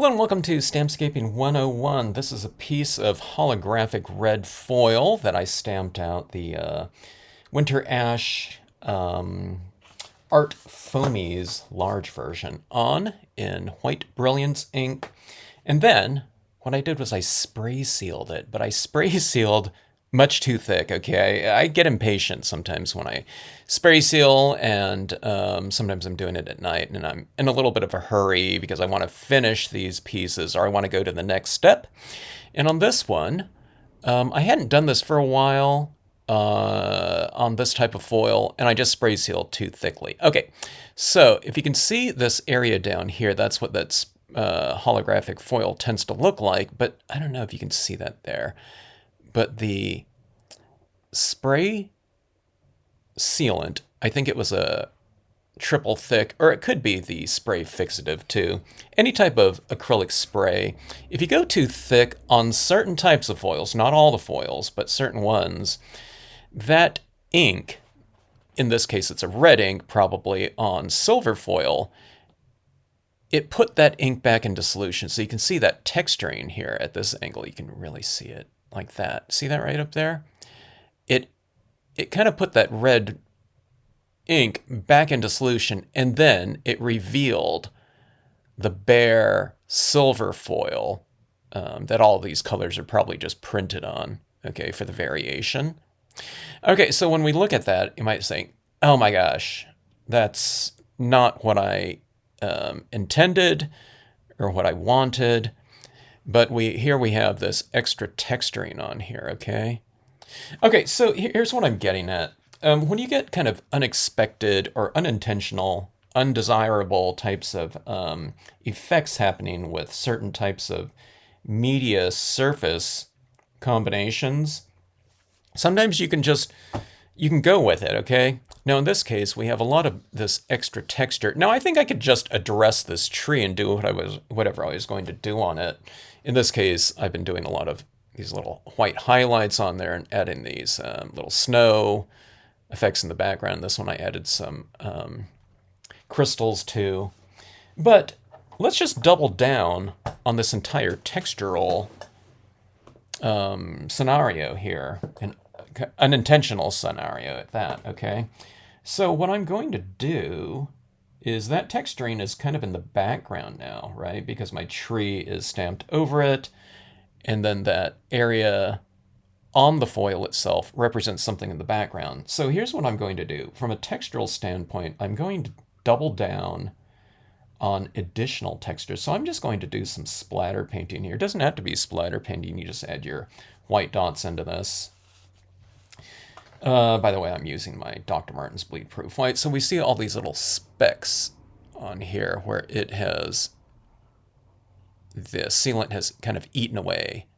Hello and welcome to Stampscaping 101. This is a piece of holographic red foil that I stamped out the Winter Ash Art Foamies large version on in white brilliance ink. And then what I did was I spray sealed it, but I spray sealed much too thick. Okay, I get impatient sometimes when I spray seal, and sometimes I'm doing it at night, and I'm in a little bit of a hurry because I want to finish these pieces or I want to go to the next step. And on this one, I hadn't done this for a while on this type of foil, and I just spray sealed too thickly. Okay, so if you can see this area down here, that's what that holographic foil tends to look like, but I don't know if you can see that there. But the spray sealant, I think it was a triple thick, or it could be the spray fixative too. Any type of acrylic spray, if you go too thick on certain types of foils, not all the foils, but certain ones, that ink, in this case it's a red ink probably on silver foil, it put that ink back into solution. So you can see that texturing here at this angle. You can really see it like that. See that right up there? It kind of put that red ink back into solution, and then it revealed the bare silver foil that all these colors are probably just printed on, okay, for the variation. Okay, so when we look at that, you might say, oh my gosh, that's not what I intended or what I wanted. But here we have this extra texturing on here, okay? Okay, so here's what I'm getting at. When you get kind of unexpected or unintentional, undesirable types of effects happening with certain types of media surface combinations, sometimes you can go with it, okay? Now in this case, we have a lot of this extra texture. Now I think I could just address this tree and do whatever I was going to do on it. In this case, I've been doing a lot of these little white highlights on there and adding these little snow effects in the background. This one I added some crystals to. But let's just double down on this entire textural scenario here, an unintentional scenario at that, okay? So what I'm going to do is that texturing is kind of in the background now, right? Because my tree is stamped over it, and then that area on the foil itself represents something in the background. So here's what I'm going to do. From a textural standpoint, I'm going to double down on additional textures. So I'm just going to do some splatter painting here. It doesn't have to be splatter painting. You just add your white dots into this. By the way, I'm using my Dr. Martin's Bleed Proof White. So we see all these little specks on here where the sealant has kind of eaten away.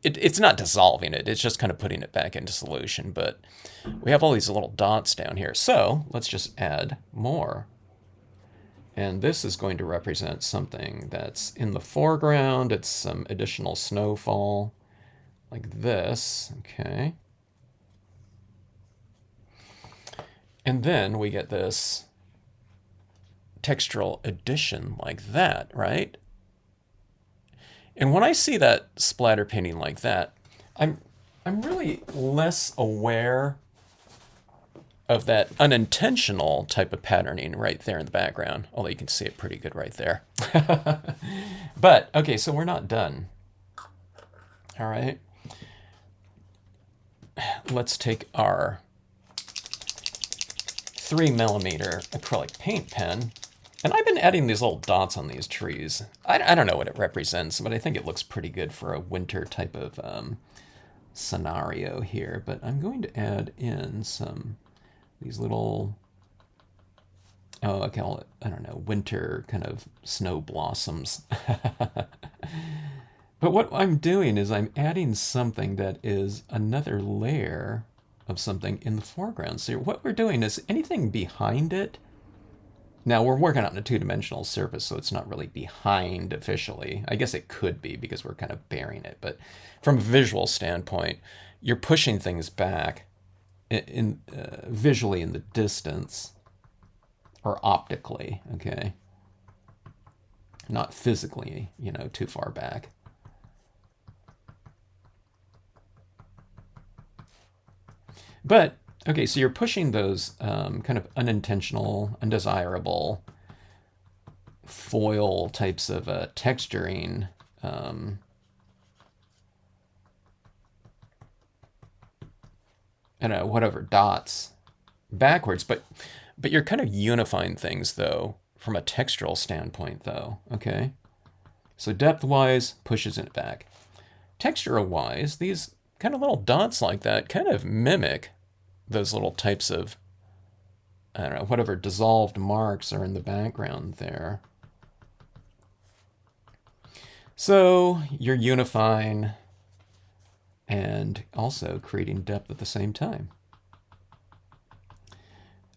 It's not dissolving it, it's just kind of putting it back into solution, but we have all these little dots down here. So let's just add more. And this is going to represent something that's in the foreground. It's some additional snowfall, like this, okay? And then we get this textural addition like that, right? And when I see that splatter painting like that, I'm really less aware of that unintentional type of patterning right there in the background, although you can see it pretty good right there. But, okay, so we're not done. All right. Let's take our 3mm acrylic paint pen, and I've been adding these little dots on these trees. I don't know what it represents, but I think it looks pretty good for a winter type of scenario here. But I'm going to add in these little, oh, I call it, I don't know, winter kind of snow blossoms. But what I'm doing is I'm adding something that is another layer of something in the foreground. So what we're doing is anything behind it. Now we're working on a two-dimensional surface, so it's not really behind officially. I guess it could be because we're kind of burying it, but from a visual standpoint, you're pushing things back visually in the distance or optically, okay? not physically, too far back. But, okay, so you're pushing those kind of unintentional, undesirable foil types of texturing I don't know, whatever, dots backwards, but you're kind of unifying things though from a textural standpoint though, okay? So depth-wise pushes it back. Texture-wise, these kind of little dots like that kind of mimic those little types of, I don't know, whatever dissolved marks are in the background there. So you're unifying and also creating depth at the same time.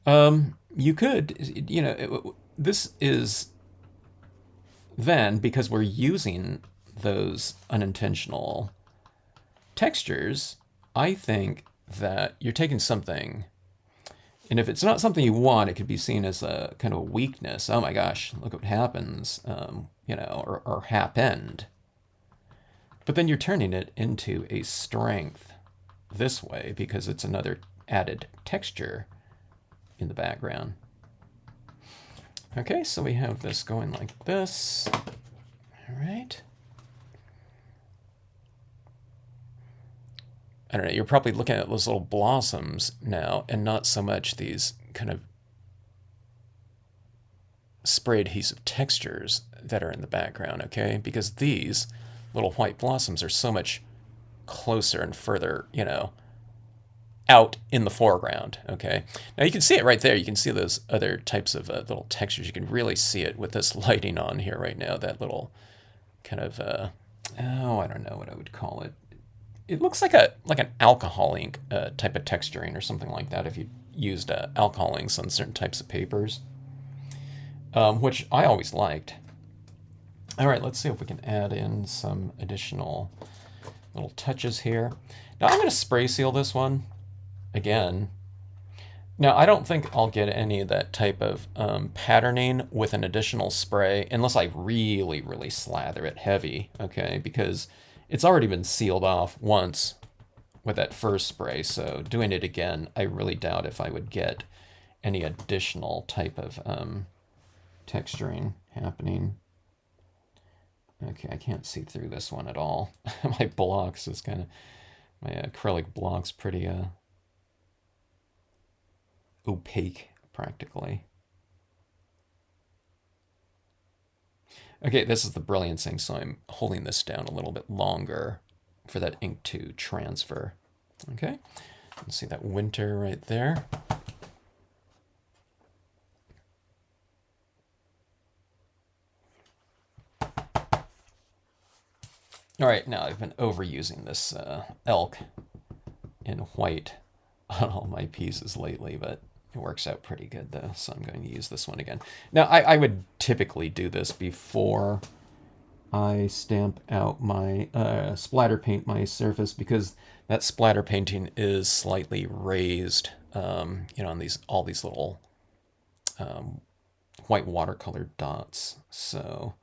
You could, this is then, because we're using those unintentional textures, I think that you're taking something, and if it's not something you want, it could be seen as a kind of a weakness. Oh my gosh, look what happens, or happened. But then you're turning it into a strength this way because it's another added texture in the background. Okay, so we have this going like this. All right. I don't know, you're probably looking at those little blossoms now and not so much these kind of spray adhesive textures that are in the background, okay? Because these little white blossoms are so much closer and further, out in the foreground, okay? Now you can see it right there. You can see those other types of little textures. You can really see it with this lighting on here right now, that little kind of, I don't know what I would call it. It looks like an alcohol ink type of texturing or something like that if you used alcohol inks on certain types of papers, which I always liked. All right, let's see if we can add in some additional little touches here. Now I'm going to spray seal this one again. Now I don't think I'll get any of that type of patterning with an additional spray unless I really, really slather it heavy, okay? Because it's already been sealed off once with that first spray, so doing it again, I really doubt if I would get any additional type of texturing happening. Okay, I can't see through this one at all. My blocks is kind of, my acrylic block's pretty opaque practically. Okay, this is the brilliance ink, so I'm holding this down a little bit longer for that ink to transfer. Okay, you can see that winter right there. All right, now I've been overusing this elk in white on all my pieces lately, but it works out pretty good though, so I'm going to use this one again. Now, I would typically do this before I stamp out my splatter paint my surface, because that splatter painting is slightly raised, on all these little white watercolor dots. So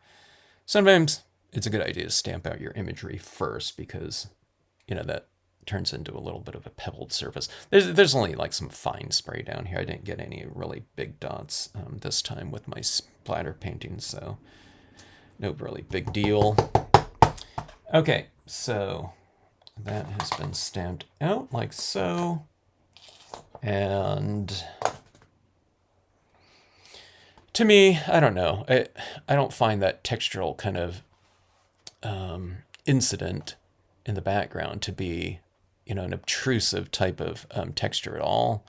sometimes it's a good idea to stamp out your imagery first, because that turns into a little bit of a pebbled surface. There's only like some fine spray down here. I didn't get any really big dots this time with my splatter painting, so no really big deal. Okay, so that has been stamped out like so. And to me, I don't know. I don't find that textural kind of incident in the background to be, an obtrusive type of texture at all.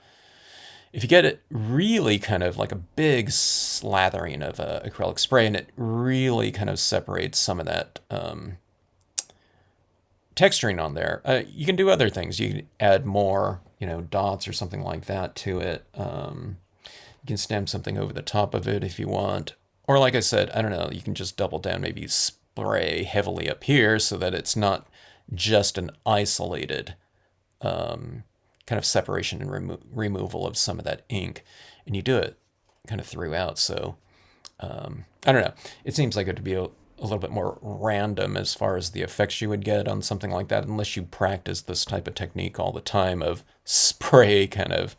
If you get it really kind of like a big slathering of acrylic spray, and it really kind of separates some of that texturing on there, you can do other things. You can add more, dots or something like that to it. You can stamp something over the top of it if you want. Or like I said, I don't know, you can just double down, maybe spray heavily up here so that it's not just an isolated kind of separation and removal of some of that ink. And you do it kind of throughout. So I don't know. It seems like it would be a little bit more random as far as the effects you would get on something like that, unless you practice this type of technique all the time of spray kind of,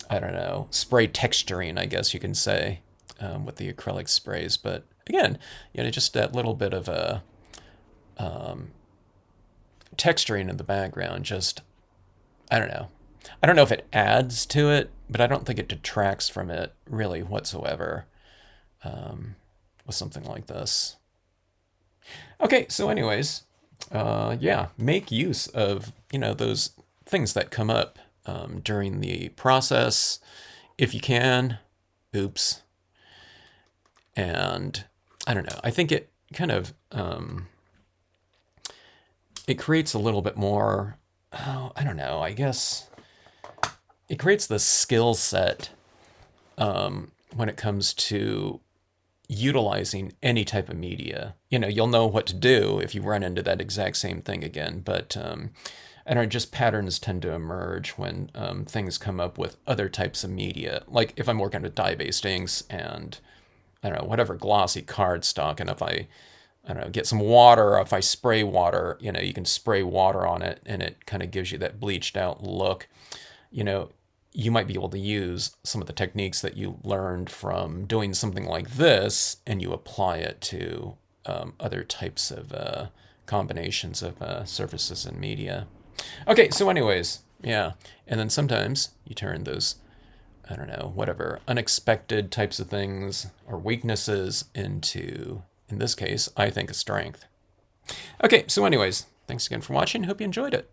I don't know, spray texturing, I guess you can say, with the acrylic sprays. But again, just that little bit of a texturing in the background, just, I don't know. I don't know if it adds to it, but I don't think it detracts from it really whatsoever with something like this. Okay, so anyways, yeah, make use of, those things that come up during the process if you can. Oops. And I don't know. I think it kind of it creates a little bit more. Oh, I don't know. I guess it creates the skill set when it comes to utilizing any type of media. You'll know what to do if you run into that exact same thing again. But I don't know, just patterns tend to emerge when things come up with other types of media. Like if I'm working with dye-based inks and I don't know, whatever glossy cardstock, and if I don't know, get some water, or if I spray water, you can spray water on it and it kind of gives you that bleached out look. You know, you might be able to use some of the techniques that you learned from doing something like this and you apply it to other types of combinations of surfaces and media. Okay, so anyways, yeah. And then sometimes you turn those, I don't know, whatever, unexpected types of things or weaknesses into, in this case, I think, a strength. Okay, so anyways, thanks again for watching. Hope you enjoyed it.